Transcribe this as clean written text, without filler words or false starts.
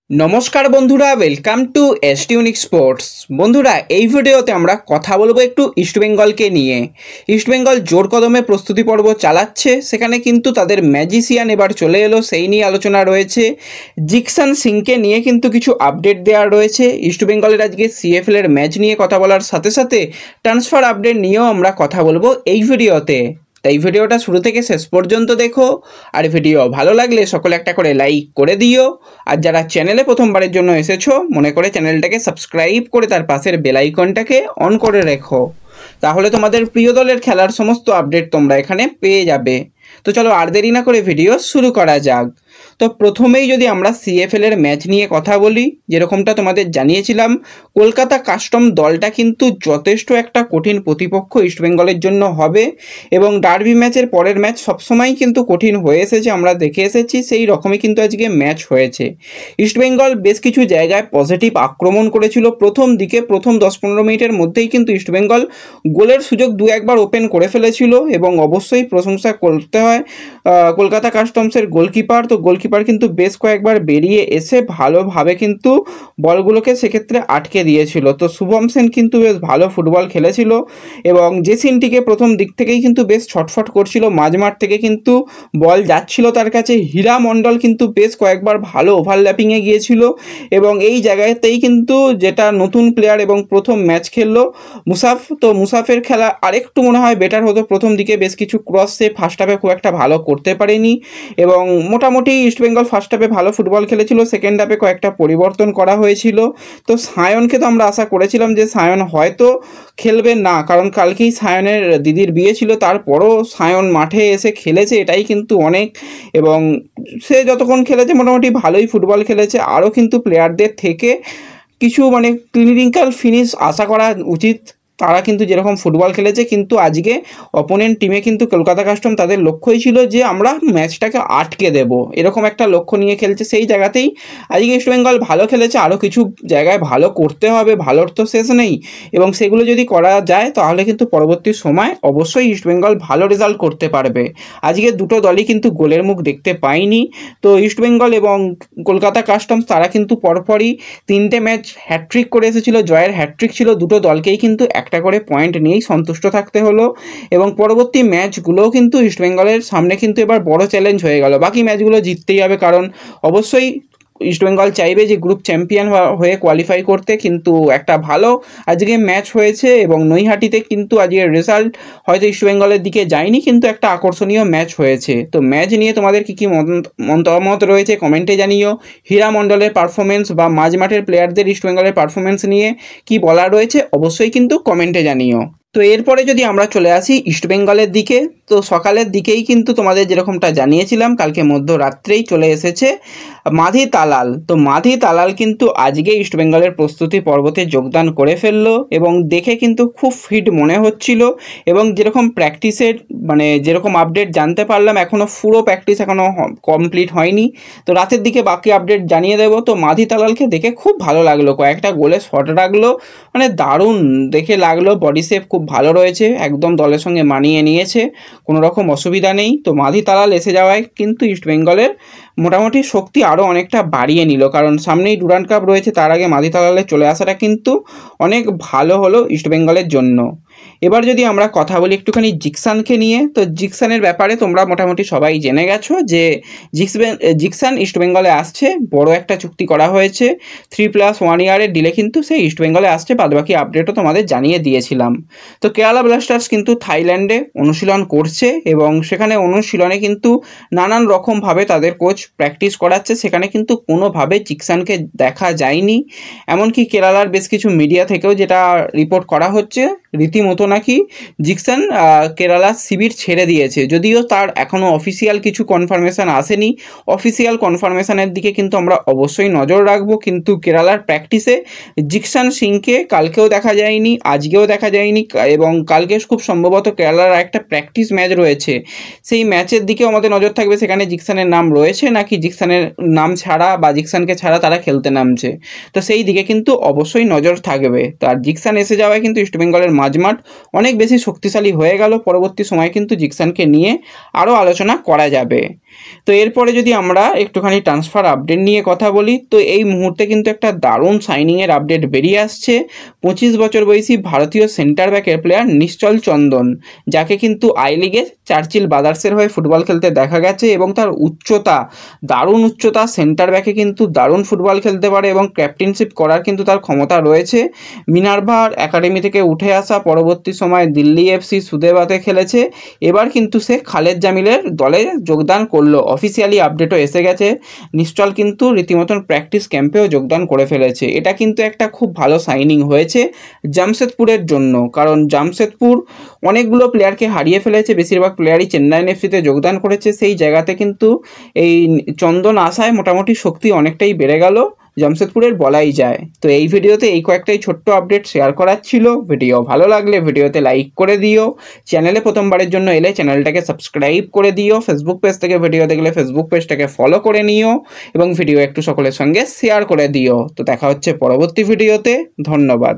নমস্কার বন্ধুরা, welcome to ST unique sports. বন্ধুরা, এই ভিডিওতে আমরা কথা বলবো একটু ইস্টবেঙ্গলকে নিয়ে। ইস্টবেঙ্গল জোর কদমে প্রস্তুতি পর্ব চালাচ্ছে, সেখানে কিন্তু তাদের ম্যাজিশিয়ান এবার চলে এলো, সেই নিয়ে আলোচনা রয়েছে। জিকসান সিংকে নিয়ে কিন্তু কিছু আপডেট দেওয়া রয়েছে। ইস্টবেঙ্গলের আজকে সিএফএল এর ম্যাচ নিয়ে কথা বলার সাথে সাথে ট্রান্সফার আপডেট নিয়েও আমরা কথা বলবো এই ভিডিওতে। তাই ভিডিওটা শুরু থেকে শেষ পর্যন্ত দেখো, আর ভিডিও ভালো লাগলে সকলে একটা করে লাইক করে দিও। আর যারা চ্যানেলে প্রথমবারের জন্য এসেছো, মনে করে চ্যানেলটাকে সাবস্ক্রাইব করে তার পাশের বেল আইকনটাকে অন করে রেখো, তাহলে তোমাদের প্রিয় দলের খেলার সমস্ত আপডেট তোমরা এখানে পেয়ে যাবে। তো চলো আর দেরি না করে ভিডিও শুরু করা যাক। তো প্রথমেই যদি আমরা সিএফএল এর ম্যাচ নিয়ে কথা বলি, যেরকমটা তোমাদের জানিয়েছিলাম, কলকাতা কাস্টম দলটা কিন্তু যথেষ্ট একটা কঠিন প্রতিপক্ষ ইস্টবেঙ্গলের জন্য হবে, এবং ডার্বি ম্যাচের পরের ম্যাচ সবসময়ই কিন্তু কঠিন হয়ে এসেছে, আমরা দেখে এসেছি। সেই রকমই কিন্তু আজকে ম্যাচ হয়েছে। ইস্টবেঙ্গল বেশ কিছু জায়গায় পজিটিভ আক্রমণ করেছিল প্রথম দিকে। প্রথম 10-15 মিনিটের মধ্যেই কিন্তু ইস্টবেঙ্গল গোলের সুযোগ দু একবার ওপেন করে ফেলেছিল, এবং অবশ্যই প্রশংসা করতে হয় কলকাতা কাস্টমসের গোলকিপার। তো গোলকিপার কিন্তু বেশ কয়েকবার বেরিয়ে এসে ভালোভাবে কিন্তু বলগুলোকে সেক্ষেত্রে আটকে দিয়েছিল। তো শুভম সেন কিন্তু বেশ ভালো ফুটবল খেলেছিল, এবং জেসিনটিকে প্রথম দিক থেকেই কিন্তু বেশ ছটফট করছিল, মাঝমাঠ থেকে কিন্তু বল যাচ্ছিল তার কাছে। হীরা মণ্ডল কিন্তু বেশ কয়েকবার ভালো ওভারল্যাপিংয়ে গিয়েছিল, এবং এই জায়গাতেই কিন্তু যেটা নতুন প্লেয়ার এবং প্রথম ম্যাচ খেললো মুসাফ, তো মুসাফের খেলা আরেকটু মনে হয় বেটার হতো। প্রথম দিকে বেশ কিছু ক্রস সে ফার্স্ট হাফে খুব একটা ভালো করতে পারেনি, এবং মোটামুটি ইস্টবেঙ্গল ফার্স্ট হাফে ভালো ফুটবল খেলেছিল, সেকেন্ড হাফে কয়েকটা পরিবর্তন করা হয়েছিল। তো সায়নকে তো আমরা আশা করেছিলাম যে সায়ন হয়তো খেলবে না, কারণ কালকেই সায়নের দিদির বিয়ে ছিল, তারপরও সায়ন মাঠে এসে খেলেছে, এটাই কিন্তু অনেক। এবং সে যতক্ষণ খেলেছে মোটামুটি ভালোই ফুটবল খেলেছে। আরও কিন্তু প্লেয়ারদের থেকে কিছু ক্লিনিক্যাল ফিনিশ আশা করা উচিত। তারা কিন্তু যেরকম ফুটবল খেলেছে, কিন্তু আজকে অপোনেন্ট টিমে কিন্তু কলকাতা কাস্টম তাদের লক্ষ্যই ছিল যে আমরা ম্যাচটাকে আটকে দেব, এরকম একটা লক্ষ্য নিয়ে খেলছে। সেই জায়গাতেই আজকে ইস্টবেঙ্গল ভালো খেলেছে, আরও কিছু জায়গায় ভালো করতে হবে, ভালোর তো শেষ নেই, এবং সেগুলো যদি করা যায় তাহলে কিন্তু পরবর্তী সময় অবশ্যই ইস্টবেঙ্গল ভালো রেজাল্ট করতে পারবে। আজকে দুটো দলই কিন্তু গোলের মুখ দেখতে পায়নি। তো ইস্টবেঙ্গল এবং কলকাতা কাস্টমস তারা কিন্তু পরপরই 3টে ম্যাচ হ্যাটট্রিক করে এসেছিলো, জয়ের হ্যাটট্রিক ছিল। দুটো দলকেই কিন্তু একটা করে পয়েন্ট নিয়েই সন্তুষ্ট থাকতে হলো, এবং পরবর্তী ম্যাচগুলোও কিন্তু ইস্টবেঙ্গলের সামনে কিন্তু এবার বড় চ্যালেঞ্জ হয়ে গেল। বাকি ম্যাচগুলো জিততেই হবে, কারণ অবশ্যই ইস্টবেঙ্গল চাইবে যে গ্রুপ চ্যাম্পিয়ন হয়ে কোয়ালিফাই করতে। কিন্তু একটা ভালো আজকে ম্যাচ হয়েছে, এবং নৈহাটিতে কিন্তু আজকের রেজাল্ট হয়তো ইস্টবেঙ্গলের দিকে যায়নি, কিন্তু একটা আকর্ষণীয় ম্যাচ হয়েছে। তো ম্যাচ নিয়ে তোমাদের কী কী মতামত রয়েছে কমেন্টে জানিও। হীরা মণ্ডলের পারফরমেন্স বা মাঝমাঠের প্লেয়ারদের ইস্টবেঙ্গলের পারফরমেন্স নিয়ে কি বলার রয়েছে অবশ্যই কিন্তু কমেন্টে জানিও। তো এরপরে যদি আমরা চলে আসি ইস্টবেঙ্গলের দিকে, তো সকালের দিকেই কিন্তু তোমাদের যেরকমটা জানিয়েছিলাম, কালকে মধ্যরাত্রেই চলে এসেছে মাধি তালাল। তো মাধি তালাল কিন্তু আজকে ইস্টবেঙ্গলের প্রস্তুতি পর্বতে যোগদান করে ফেললো, এবং দেখে কিন্তু খুব ফিট মনে হচ্ছিল। এবং যেরকম প্র্যাকটিসের যেরকম আপডেট জানতে পারলাম, এখনও পুরো প্র্যাকটিস এখনও কমপ্লিট হয়নি, তো রাতের দিকে বাকি আপডেট জানিয়ে দেবো। তো মাধি তালালকে দেখে খুব ভালো লাগলো, কয়েকটা গোলে শট রাখলো, দারুণ দেখে লাগলো। বডি শেপ খুব ভালো রয়েছে, একদম দলের সঙ্গে মানিয়ে নিয়েছে, কোনো রকম অসুবিধা নেই। তো মাধি তালাল এসে যাওয়ায় কিন্তু ইস্টবেঙ্গলের মোটামুটি শক্তি আরও অনেকটা বাড়িয়ে নিল, কারণ সামনেই ডুরান্ড কাপ রয়েছে। তার আগে মাধি তালালের চলে আসাটা কিন্তু অনেক ভালো হলো ইস্টবেঙ্গলের জন্য। এবার যদি আমরা কথা বলি একটুখানি জিকসানকে নিয়ে, তো জিকসানের ব্যাপারে তোমরা মোটামুটি সবাই জেনে গেছো যে জিকসান ইস্টবেঙ্গলে আসছে, বড় একটা চুক্তি করা হয়েছে 3+1 ইয়ারের ডিলে, কিন্তু সেই ইস্টবেঙ্গলে আসছে। বাদবাকি আপডেটও তোমাদের জানিয়ে দিয়েছিলাম। তো কেরালা ব্লাস্টার্স কিন্তু থাইল্যান্ডে অনুশীলন করছে, এবং সেখানে অনুশীলনে কিন্তু নানান রকমভাবে তাদের কোচ প্র্যাকটিস করাচ্ছে, সেখানে কিন্তু কোনোভাবে জিকসানকে দেখা যায়নি। এমনকি কেরালার বেশ কিছু মিডিয়া থেকেও যেটা রিপোর্ট করা হচ্ছে, রীতিমতো নাকি জিকসান কেরালা শিবির ছেড়ে দিয়েছে, যদিও তার এখনও অফিসিয়াল কিছু কনফার্মেশন আসেনি। অফিসিয়াল কনফার্মেশনের দিকে কিন্তু আমরা অবশ্যই নজর রাখবো। কিন্তু কেরালার প্র্যাকটিসে জিকসান সিংকে কালকেও দেখা যায়নি, আজকেও দেখা যায়নি, এবং কালকে খুব সম্ভবত কেরালার একটা প্র্যাকটিস ম্যাচ ম্যাচ রয়েছে সেই ম্যাচের দিকেও আমাদের নজর থাকবে, সেখানে জিকসানের নাম রয়েছে নাকি জিকসানের নাম ছাড়া বা জিকসানকে ছাড়া তারা খেলতে নামছে। তো সেই দিকে কিন্তু অবশ্যই নজর থাকবে। তো আর জিকসান এসে যাওয়ায় কিন্তু ইস্টবেঙ্গলের মাঝমাঠ অনেক বেশি শক্তিশালী হয়ে গেল। পরবর্তী সময় কিন্তু জিকসানকে নিয়ে আরও আলোচনা করা যাবে। তো এরপরে যদি আমরা একটুখানি ট্রান্সফার আপডেট নিয়ে কথা বলি, তো এই মুহূর্তে কিন্তু একটা দারুণ সাইনিংয়ের আপডেট বেরিয়ে আসছে। 25 বছর বয়সী ভারতীয় সেন্টার ব্যাকের প্লেয়ার নিশ্চল চন্দন, যাকে কিন্তু আই লিগে চার্চিল ব্রাদার্সের হয়ে ফুটবল খেলতে দেখা গেছে এবং তার উচ্চতা, দারুণ উচ্চতা, সেন্টার ব্যাকে কিন্তু দারুণ ফুটবল খেলতে পারে এবং ক্যাপ্টেনশিপ করার কিন্তু তার ক্ষমতা রয়েছে। মিনার্ভার একাডেমি থেকে উঠে আসা, পরবর্তী সময়ে দিল্লি এফসি, সুদেবাতে খেলেছে, এবার কিন্তু সে খালেদ জামিলের দলে যোগদান করলো। অফিসিয়ালি আপডেটও এসে গেছে। নিশ্চল কিন্তু রীতিমতন প্র্যাকটিস ক্যাম্পেও যোগদান করে ফেলেছে। এটা কিন্তু একটা খুব ভালো সাইনিং হয়েছে জামশেদপুরের জন্য, কারণ জামশেদপুর অনেকগুলো প্লেয়ারকে হারিয়ে ফেলেছে, বেশিরভাগ প্লেয়ারই চেন্নাই এফসিতে যোগদান করেছে। সেই জায়গাতে কিন্তু এই চন্দন আসায় মোটামুটি শক্তি অনেকটাই বেড়ে গেল জামশেদপুরের, বলাই যায়। তো এই ভিডিওতে এই কয়েকটাই ছোট্ট আপডেট শেয়ার করার ছিল। ভিডিও ভালো লাগলে ভিডিওতে লাইক করে দিও, চ্যানেলে প্রথমবারের জন্য এলে চ্যানেলটাকে সাবস্ক্রাইব করে দিও, ফেসবুক পেজ থেকে ভিডিও দেখলে ফেসবুক পেজটাকে ফলো করে নিও এবং ভিডিও একটু সকলের সঙ্গে শেয়ার করে দিও। তো দেখা হচ্ছে পরবর্তী ভিডিওতে। ধন্যবাদ।